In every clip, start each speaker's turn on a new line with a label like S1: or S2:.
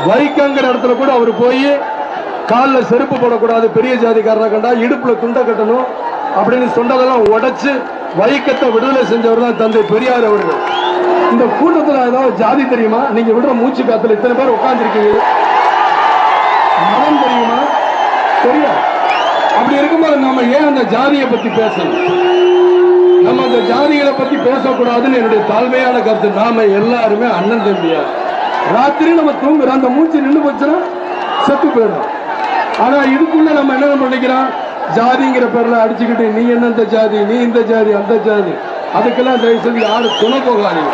S1: வைக்கங்கிற இடத்துல கூட அவர் போய் காலில் செருப்பு போடக்கூடாது, பெரிய ஜாதிக்காரரை கண்டா இடுப்புல துண்டை கட்டணும் அப்படின்னு சொன்னதெல்லாம் உடைச்சு வைக்கத்தை விடுதலை செஞ்சவர் தான் தந்தை பெரியார் அவர்கள். இந்த கூட்டத்தில் ஏதாவது ஜாதி தெரியுமா? நீங்க விடுற மூச்சு காத்துல இத்தனை பேர் உட்கார்ந்துருக்கீங்க. மதம் தெரியுமா? தெரியாது. அப்படி இருக்கும்போது நம்ம ஏன் அந்த ஜாதியை பத்தி பேசணும்? நம்ம அந்த ஜாதிகளை பத்தி பேசக்கூடாதுன்னு என்னுடைய தாழ்மையான கருத்து. நாம எல்லாருமே அண்ணன் தம்பியா. ராத்திரி நம்ம தூங்குறோம், அந்த மூச்சு நின்று போச்சுன்னா செத்து போயிடும். ஆனா இதுக்குள்ள நம்ம என்ன பண்ணிக்கிறோம்? ஜாதிங்கிற பேர்ல அடிச்சுக்கிட்டு நீ என்ன இந்த ஜாதி, நீ இந்த ஜாதி, அந்த ஜாதி, அதுக்கெல்லாம் தயவு செஞ்சு யாரு துணை போகாதீங்க.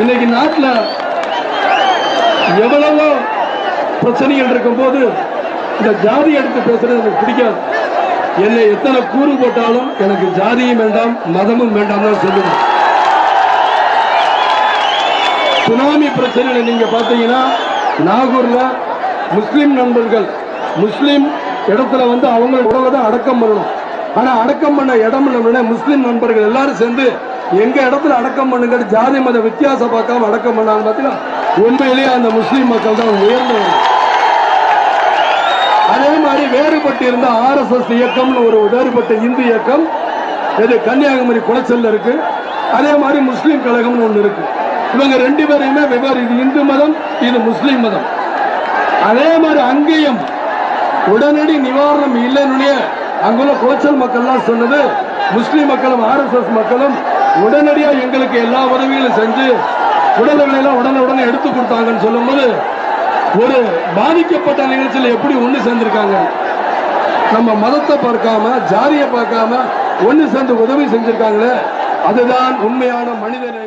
S1: இன்னைக்கு நாட்டில் எவ்வளவோ பிரச்சனைகள் இருக்கும் போது இந்த ஜாதி எடுத்து பேசுறது எனக்கு பிடிக்காது. என்னை எத்தனை கூறு போட்டாலும் எனக்கு ஜாதியும் வேண்டாம், மதமும் வேண்டாம் தான் சொல்லுவேன். சுனாமி பிரச்சனையில நீங்க பாத்தீங்கன்னா நாகூர்ல முஸ்லிம் நண்பர்கள் முஸ்லிம் இடத்துல வந்து அவங்க உடலை தான் அடக்கம் பண்ணணும். ஆனா அடக்கம் பண்ண இடம் முஸ்லிம் நண்பர்கள் எல்லாரும் சேர்ந்து எங்க இடத்துல அடக்கம் பண்ணுங்க, ஜாதி மத வித்தியாசம் பார்க்காம அடக்கம் பண்ணாங்க. பாத்தீங்கன்னா உண்மையிலேயே அந்த முஸ்லிம் மக்கள் தான் உயர்ந்தவங்க. அதே மாதிரி வேறுபட்டு இருந்த RSS இயக்கம்னு ஒரு வேறுபட்ட இந்து இயக்கம் இது கன்னியாகுமரி குளச்சல்ல இருக்கு. அதே மாதிரி முஸ்லிம் கழகம்னு ஒண்ணு இருக்கு. இவங்க ரெண்டு பேரையுமே வெவ்வேறு, இது இந்து மதம், இது முஸ்லிம் மதம். அதே மாதிரி அங்கேயும் உடனடி நிவாரணம் இல்லைன்னு அங்குள்ள குளச்சல் மக்கள்லாம் சொன்னது, முஸ்லிம் மக்களும் RSS மக்களும் உடனடியா எங்களுக்கு எல்லா உதவிகளும் செஞ்சு உடல்களை எல்லாம் உடனே எடுத்து கொடுத்தாங்கன்னு சொல்லும் போது ஒரு பாதிக்கப்பட்ட நிகழ்ச்சியில் எப்படி ஒண்ணு சேர்ந்திருக்காங்க. நம்ம மதத்தை பார்க்காம ஜாதியை பார்க்காம ஒண்ணு சேர்ந்து உதவி செஞ்சிருக்காங்களே, அதுதான் உண்மையான மனிதனை.